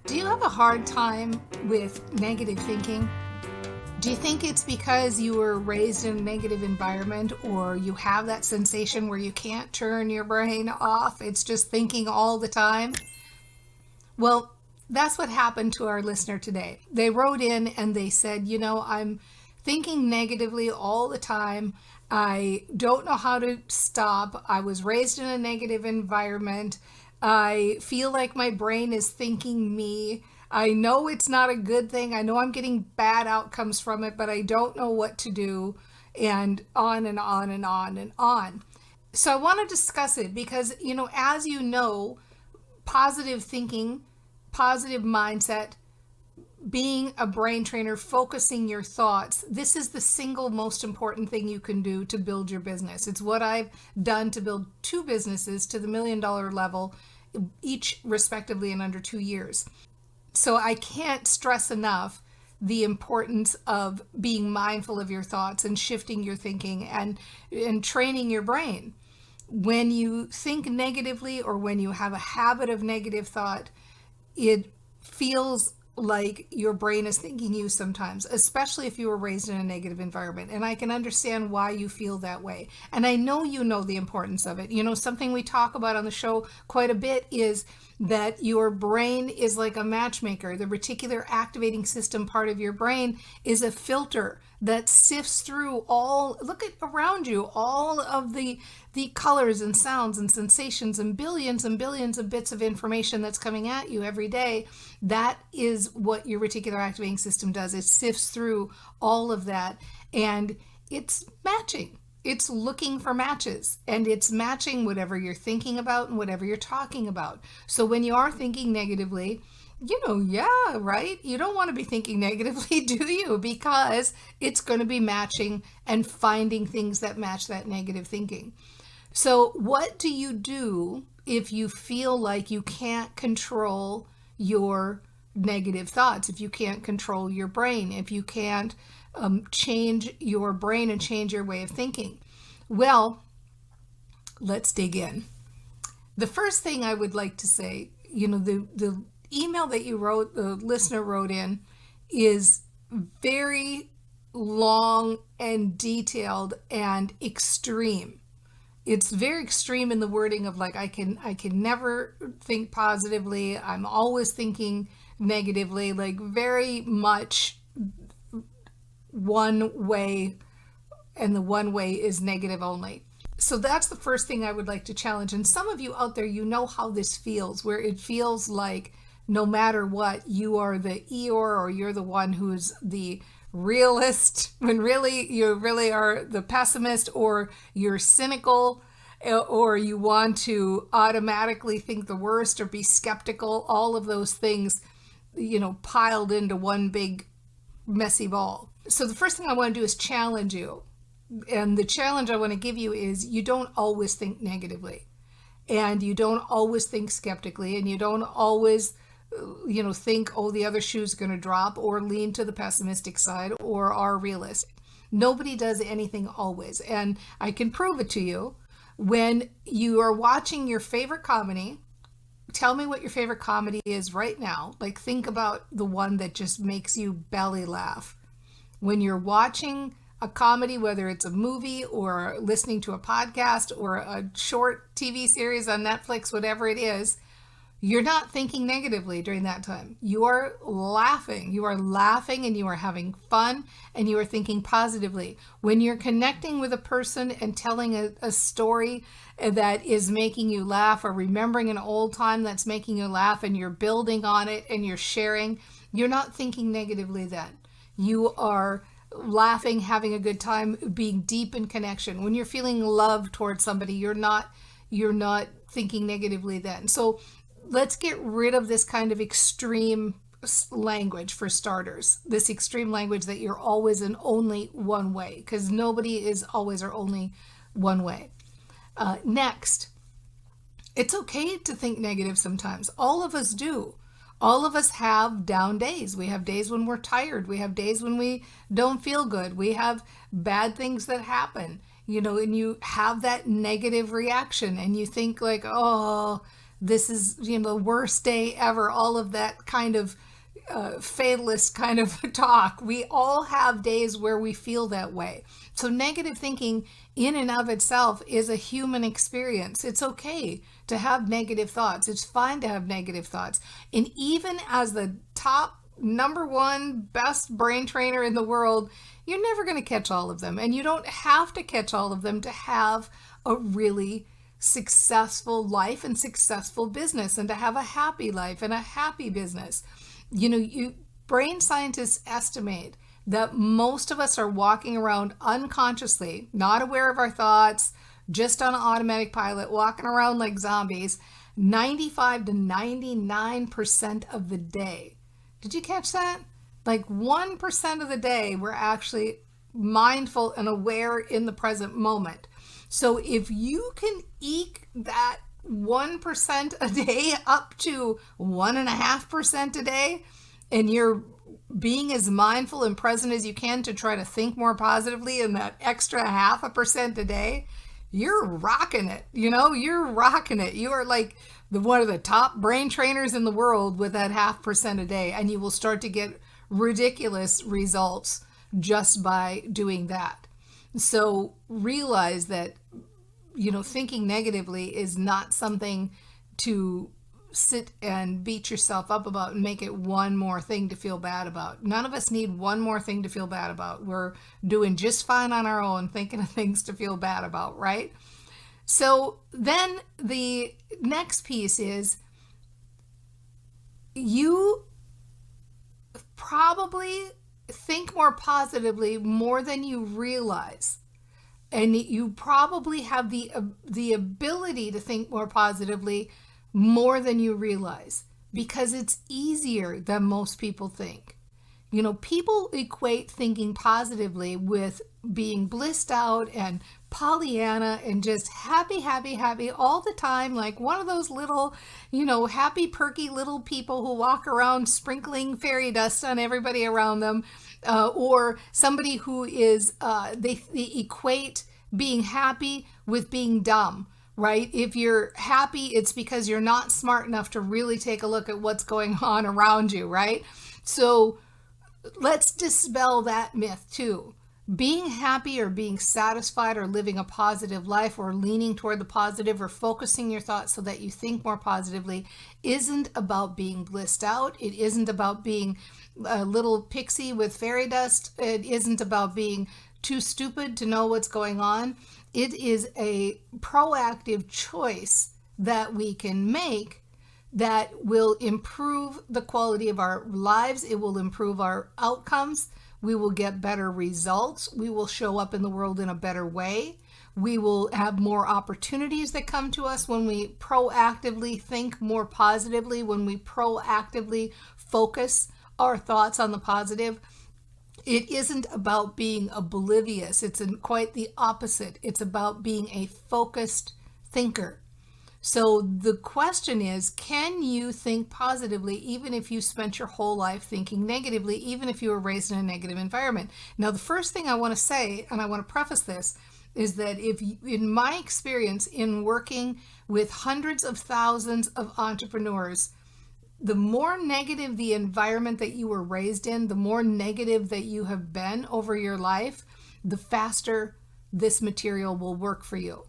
Do you have a hard time with negative thinking? Do you think it's because you were raised in a negative environment, or you have that sensation where you can't turn your brain off? It's just thinking all the time. Well, that's what happened to our listener today. They wrote in and they said, I'm thinking negatively all the time. I don't know how to stop. I was raised in a negative environment. I feel like my brain is thinking me. I know it's not a good thing. I know I'm getting bad outcomes from it, but I don't know what to do. And on and on and on and on. So I want to discuss it because, as you know, positive thinking, positive mindset, being a brain trainer, focusing your thoughts, this is the single most important thing you can do to build your business. It's what I've done to build two businesses to the $1 million level, each respectively in under 2 years. So I can't stress enough the importance of being mindful of your thoughts and shifting your thinking and training your brain. When you think negatively, or when you have a habit of negative thought, it feels like your brain is thinking you sometimes, especially if you were raised in a negative environment. And I can understand why you feel that way. And I know you know the importance of it. Something we talk about on the show quite a bit is that your brain is like a matchmaker. The reticular activating system part of your brain is a filter that sifts through look at around you, all of the colors and sounds and sensations and billions of bits of information that's coming at you every day. That is what your reticular activating system does. It sifts through all of that, and it's matching. It's looking for matches, and it's matching whatever you're thinking about and whatever you're talking about. So when you are thinking negatively, yeah, right? You don't want to be thinking negatively, do you? Because it's going to be matching and finding things that match that negative thinking. So what do you do if you feel like you can't control your negative thoughts, if you can't control your brain, if you can't change your brain and change your way of thinking? Well, let's dig in. The first thing I would like to say, the email that you wrote, the listener wrote in, is very long and detailed and extreme. It's very extreme in the wording of like, I can never think positively. I'm always thinking negatively, like very much one way, and the one way is negative only. So that's the first thing I would like to challenge. And some of you out there, you know how this feels, where it feels like no matter what, you are the Eeyore, or you're the one who's the realist, when really you really are the pessimist, or you're cynical, or you want to automatically think the worst or be skeptical. All of those things, piled into one big messy ball. So the first thing I want to do is challenge you. And the challenge I want to give you is, you don't always think negatively, and you don't always think skeptically, and you don't always think, oh, the other shoe's going to drop, or lean to the pessimistic side, or are realistic. Nobody does anything always. And I can prove it to you. When you are watching your favorite comedy, tell me what your favorite comedy is right now. Like, think about the one that just makes you belly laugh. When you're watching a comedy, whether it's a movie or listening to a podcast or a short TV series on Netflix, whatever it is, you're not thinking negatively during that time. You are laughing. You are laughing, and you are having fun, and you are thinking positively. When you're connecting with a person and telling a story that is making you laugh, or remembering an old time that's making you laugh, and you're building on it and you're sharing, you're not thinking negatively then. You are laughing, having a good time, being deep in connection. When you're feeling love towards somebody, you're not thinking negatively then. So let's get rid of this kind of extreme language for starters. This extreme language that you're always and only one way, because nobody is always or only one way. Next, it's okay to think negative sometimes. All of us do. All of us have down days. We have days when we're tired. We have days when we don't feel good. We have bad things that happen, and you have that negative reaction, and you think like, oh, this is, the worst day ever, all of that kind of fatalist kind of talk. We all have days where we feel that way. So negative thinking in and of itself is a human experience. It's okay to have negative thoughts. It's fine to have negative thoughts. And even as the top number one best brain trainer in the world, you're never going to catch all of them. And you don't have to catch all of them to have a really successful life and successful business, and to have a happy life and a happy business. Brain scientists estimate that most of us are walking around unconsciously, not aware of our thoughts, just on automatic pilot, walking around like zombies, 95 to 99% of the day. Did you catch that? Like 1% of the day, we're actually mindful and aware in the present moment. So if you can eke that 1% a day up to 1.5% a day, and you're being as mindful and present as you can to try to think more positively in that extra 0.5% a day, you're rocking it. You're rocking it. You are like one of the top brain trainers in the world with that 0.5% a day, and you will start to get ridiculous results just by doing that. So realize that, thinking negatively is not something to sit and beat yourself up about and make it one more thing to feel bad about. None of us need one more thing to feel bad about. We're doing just fine on our own, thinking of things to feel bad about, right? So then the next piece is, you probably think more positively more than you realize. And you probably have the ability to think more positively more than you realize, because it's easier than most people think. People equate thinking positively with being blissed out and Pollyanna and just happy, happy, happy all the time, like one of those little, happy, perky little people who walk around sprinkling fairy dust on everybody around them, or somebody who is, they equate being happy with being dumb. Right? If you're happy, it's because you're not smart enough to really take a look at what's going on around you, right? So let's dispel that myth too. Being happy or being satisfied or living a positive life or leaning toward the positive or focusing your thoughts so that you think more positively isn't about being blissed out. It isn't about being a little pixie with fairy dust. It isn't about being too stupid to know what's going on. It is a proactive choice that we can make that will improve the quality of our lives. It will improve our outcomes. We will get better results. We will show up in the world in a better way. We will have more opportunities that come to us when we proactively think more positively, when we proactively focus our thoughts on the positive. It isn't about being oblivious. It's quite the opposite. It's about being a focused thinker. So the question is, can you think positively even if you spent your whole life thinking negatively, even if you were raised in a negative environment? Now, the first thing I want to say, and I want to preface this, is that in my experience in working with hundreds of thousands of entrepreneurs, the more negative the environment that you were raised in, the more negative that you have been over your life, the faster this material will work for you.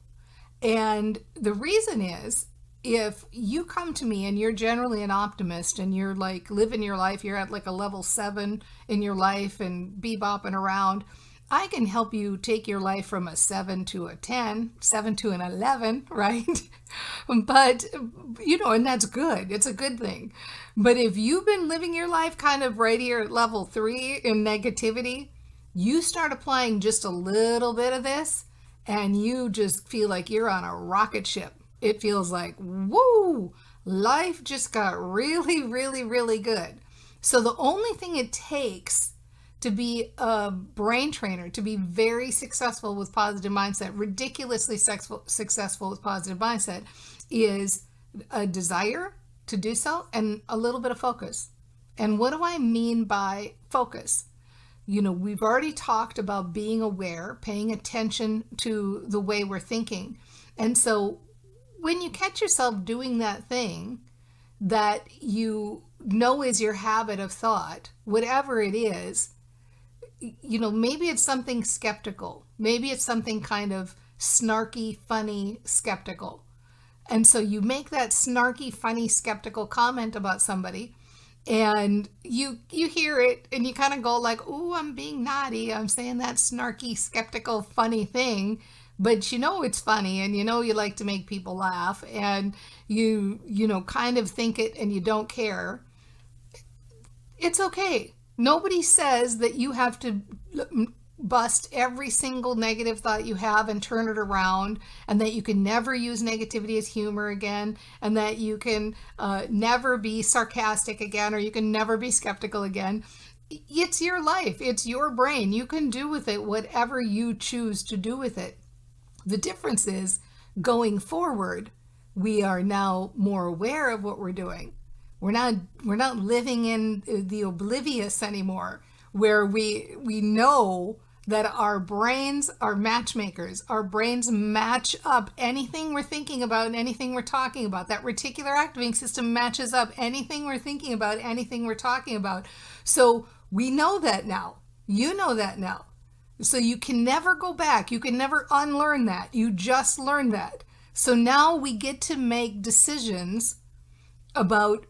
And the reason is, if you come to me and you're generally an optimist and you're like living your life, you're at like a level 7 in your life and bebopping around, I can help you take your life from a 7 to a 10, 7 to an 11, right? But, and that's good. It's a good thing. But if you've been living your life kind of right here at level 3 in negativity, you start applying just a little bit of this and you just feel like you're on a rocket ship. It feels like, woo, life just got really, really, really good. So the only thing it takes to be a brain trainer, to be very successful with positive mindset, ridiculously successful with positive mindset, is a desire to do so and a little bit of focus. And what do I mean by focus? We've already talked about being aware, paying attention to the way we're thinking. And so, when you catch yourself doing that thing that you know is your habit of thought, whatever it is, maybe it's something skeptical. Maybe it's something kind of snarky, funny, skeptical. And so you make that snarky, funny, skeptical comment about somebody, and you hear it and you kind of go like, "Ooh, I'm being naughty. I'm saying that snarky, skeptical, funny thing." But it's funny, and you like to make people laugh, and you kind of think it and you don't care. It's okay. Nobody says that you have to bust every single negative thought you have and turn it around, and that you can never use negativity as humor again, and that you can never be sarcastic again, or you can never be skeptical again. It's your life. It's your brain. You can do with it whatever you choose to do with it. The difference is, going forward, we are now more aware of what we're doing. We're not living in the oblivious anymore, where we know that our brains are matchmakers. Our brains match up anything we're thinking about and anything we're talking about. That reticular activating system matches up anything we're thinking about, anything we're talking about. So we know that now. You know that now. So you can never go back. You can never unlearn that. You just learned that. So now we get to make decisions about,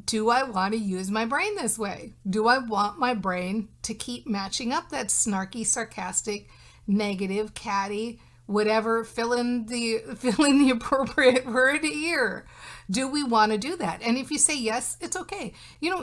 do I want to use my brain this way? Do I want my brain to keep matching up that snarky, sarcastic, negative, catty, whatever, fill in the appropriate word here? Do we want to do that? And if you say yes, it's okay.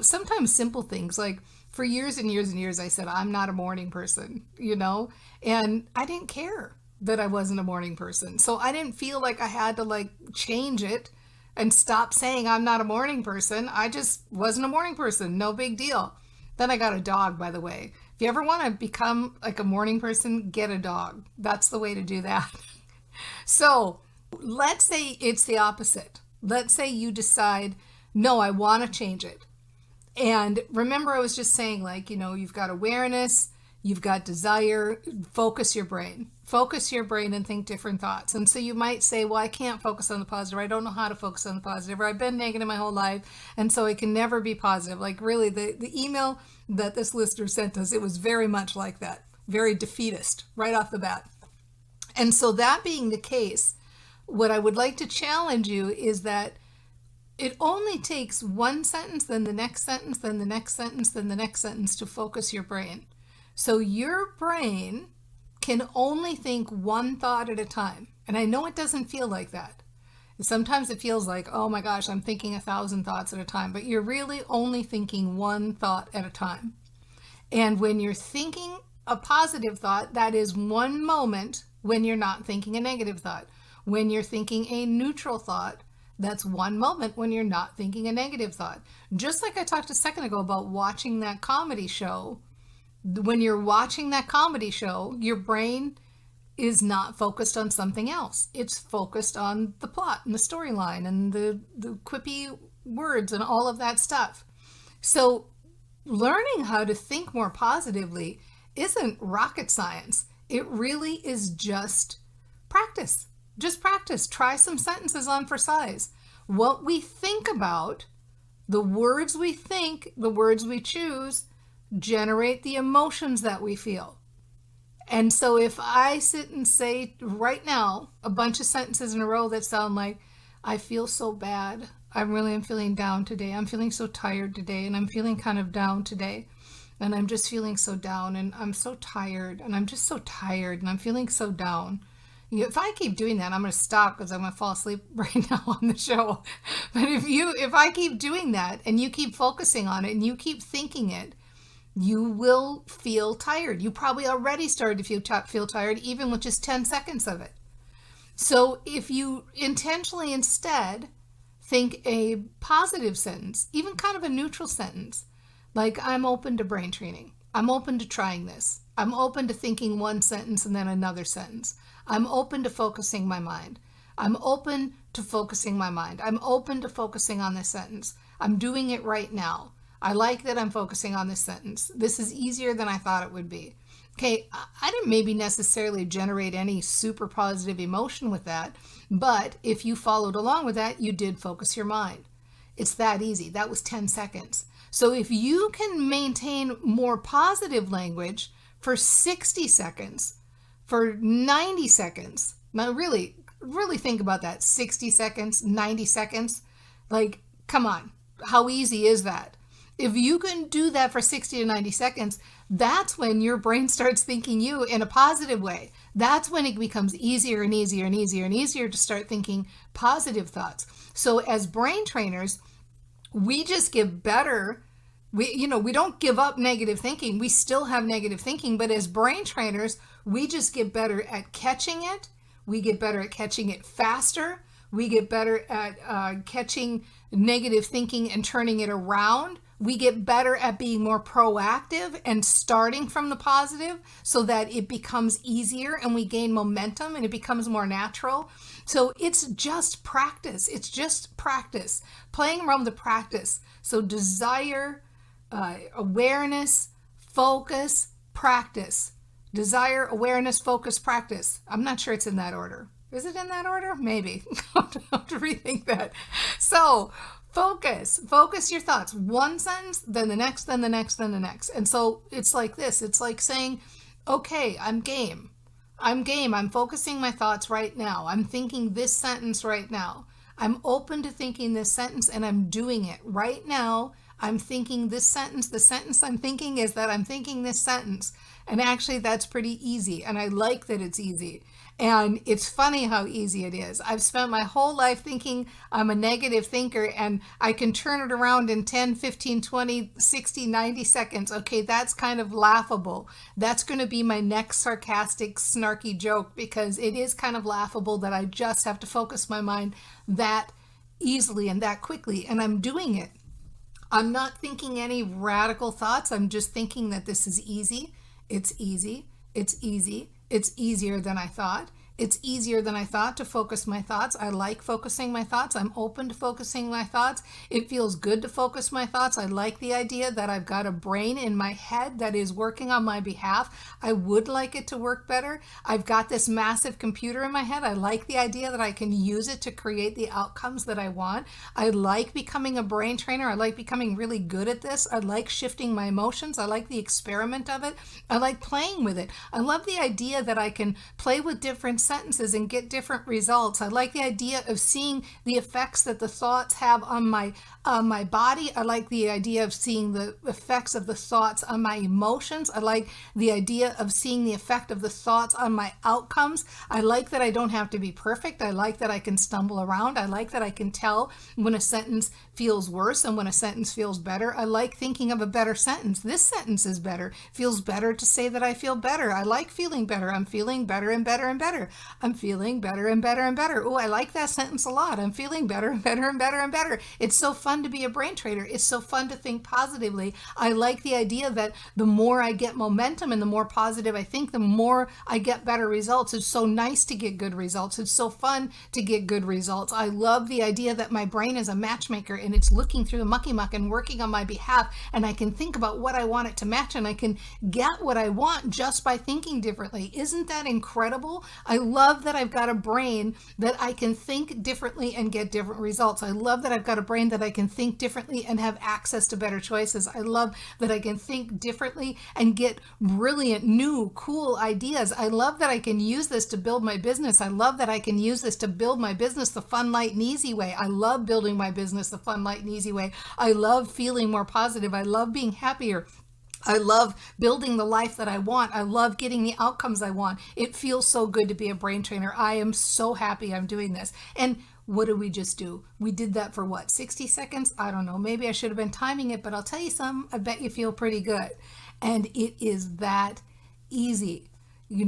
Sometimes simple things, like for years and years and years, I said, I'm not a morning person, and I didn't care that I wasn't a morning person. So I didn't feel like I had to change it and stop saying I'm not a morning person. I just wasn't a morning person. No big deal. Then I got a dog, by the way. If you ever want to become like a morning person, get a dog. That's the way to do that. So let's say it's the opposite. Let's say you decide, no, I want to change it. And remember, I was just saying, you've got awareness, you've got desire. Focus your brain and think different thoughts. And so you might say, well, I can't focus on the positive. I don't know how to focus on the positive, or I've been negative my whole life, and so I can never be positive. Really, the email that this listener sent us, it was very much like that, very defeatist right off the bat. And so that being the case, what I would like to challenge you is that it only takes one sentence, then the next sentence, then the next sentence, then the next sentence to focus your brain. So your brain can only think one thought at a time. And I know it doesn't feel like that. Sometimes it feels like, oh my gosh, I'm thinking 1,000 thoughts at a time, but you're really only thinking one thought at a time. And when you're thinking a positive thought, that is one moment when you're not thinking a negative thought. When you're thinking a neutral thought, that's one moment when you're not thinking a negative thought. Just like I talked a second ago about watching that comedy show. When you're watching that comedy show, your brain is not focused on something else. It's focused on the plot and the storyline and the quippy words and all of that stuff. So learning how to think more positively isn't rocket science. It really is just practice. Just practice. Try some sentences on for size. What we think about, the words we think, the words we choose, generate the emotions that we feel. And so if I sit and say right now a bunch of sentences in a row that sound like, I feel so bad, I'm feeling down today, I'm feeling so tired today, and I'm feeling kind of down today, and I'm just feeling so down, and I'm so tired, and I'm just so tired, and I'm feeling so down. If I keep doing that, I'm going to stop because I'm going to fall asleep right now on the show. But if I keep doing that and you keep focusing on it and you keep thinking it, you will feel tired. You probably already started to feel tired even with just 10 seconds of it. So if you intentionally instead think a positive sentence, even kind of a neutral sentence, like I'm open to brain training. I'm open to trying this. I'm open to thinking one sentence and then another sentence. I'm open to focusing my mind. I'm open to focusing my mind. I'm open to focusing on this sentence. I'm doing it right now. I like that I'm focusing on this sentence. This is easier than I thought it would be. Okay, I didn't maybe necessarily generate any super positive emotion with that, but if you followed along with that, you did focus your mind. It's that easy. That was 10 seconds. So if you can maintain more positive language for 60 seconds, for 90 seconds, now really think about that. 60 seconds, 90 seconds, like, come on, how easy is that? If you can do that for 60 to 90 seconds, that's when your brain starts thinking you in a positive way. That's when it becomes easier and easier and easier and easier to start thinking positive thoughts. So as brain trainers, we just get better. We don't give up negative thinking. We still have negative thinking, but as brain trainers, we just get better at catching it. We get better at catching it faster. We get better at catching negative thinking and turning it around. We get better at being more proactive and starting from the positive so that it becomes easier and we gain momentum and it becomes more natural. So it's just practice. It's just practice, playing around with the practice. So desire, awareness, focus, practice. Desire, awareness, focus, practice. I'm not sure it's in that order. Is it in that order? Maybe. I'll have to rethink that. So focus your thoughts. One sentence, then the next, then the next, then the next. And so it's like this. It's like saying, okay, I'm game. I'm focusing my thoughts right now. I'm thinking this sentence right now. I'm open to thinking this sentence and I'm doing it right now. I'm thinking this sentence. The sentence I'm thinking is that I'm thinking this sentence. And actually that's pretty easy. And I like that it's easy. And it's funny how easy it is. I've spent my whole life thinking I'm a negative thinker and I can turn it around in 10, 15, 20, 60, 90 seconds. Okay, that's kind of laughable. That's going to be my next sarcastic, snarky joke because it is kind of laughable that I just have to focus my mind that easily and that quickly. And I'm doing it. I'm not thinking any radical thoughts. I'm just thinking that this is easy. It's easy. It's easy. It's easier than I thought. It's easier than I thought to focus my thoughts. I like focusing my thoughts. I'm open to focusing my thoughts. It feels good to focus my thoughts. I like the idea that I've got a brain in my head that is working on my behalf. I would like it to work better. I've got this massive computer in my head. I like the idea that I can use it to create the outcomes that I want. I like becoming a brain trainer. I like becoming really good at this. I like shifting my emotions. I like the experiment of it. I like playing with it. I love the idea that I can play with different sentences and get different results. I like the idea of seeing the effects that the thoughts have on my body. I like the idea of seeing the effects of the thoughts on my emotions. I like the idea of seeing the effect of the thoughts on my outcomes. I like that I don't have to be perfect. I like that I can stumble around. I like that I can tell when a sentence feels worse and when a sentence feels better. I like thinking of a better sentence. This sentence is better. Feels better to say that I feel better. I like feeling better. I'm feeling better and better and better. I'm feeling better and better and better. Oh, I like that sentence a lot. I'm feeling better and better and better and better. It's so fun to be a brain trainer. It's so fun to think positively. I like the idea that the more I get momentum and the more positive I think, the more I get better results. It's so nice to get good results. It's so fun to get good results. I love the idea that my brain is a matchmaker and it's looking through the mucky muck and working on my behalf, and I can think about what I want it to match and I can get what I want just by thinking differently. Isn't that incredible? I love that I've got a brain that I can think differently and get different results. I love that I've got a brain that I can think differently and have access to better choices. I love that I can think differently and get brilliant, new, cool ideas. I love that I can use this to build my business. I love that I can use this to build my business the fun, light, and easy way. I love building my business the fun, light, and easy way. I love feeling more positive. I love being happier. I love building the life that I want. I love getting the outcomes I want. It feels so good to be a brain trainer. I am so happy I'm doing this. And what did we just do? We did that for what, 60 seconds? I don't know. Maybe I should have been timing it, but I'll tell you something. I bet you feel pretty good. And it is that easy.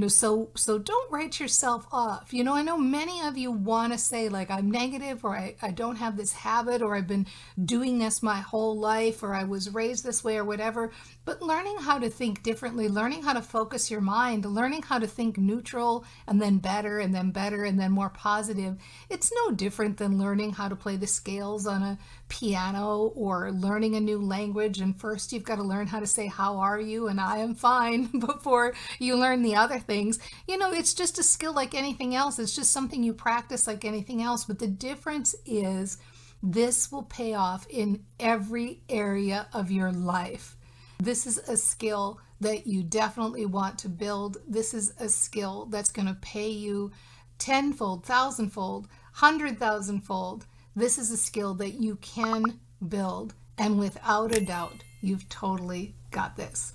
So don't write yourself off. I know many of you want to say like I'm negative, or I don't have this habit, or I've been doing this my whole life, or I was raised this way, or whatever. But learning how to think differently, learning how to focus your mind, learning how to think neutral and then better and then more positive, it's no different than learning how to play the scales on a piano or learning a new language, and first you've got to learn how to say how are you and I am fine before you learn the other things. It's just a skill like anything else. It's just something you practice like anything else, but the difference is this will pay off in every area of your life. This is a skill that you definitely want to build. This is a skill that's going to pay you tenfold, thousandfold, 100,000-fold. This is a skill that you can build, and without a doubt, you've totally got this.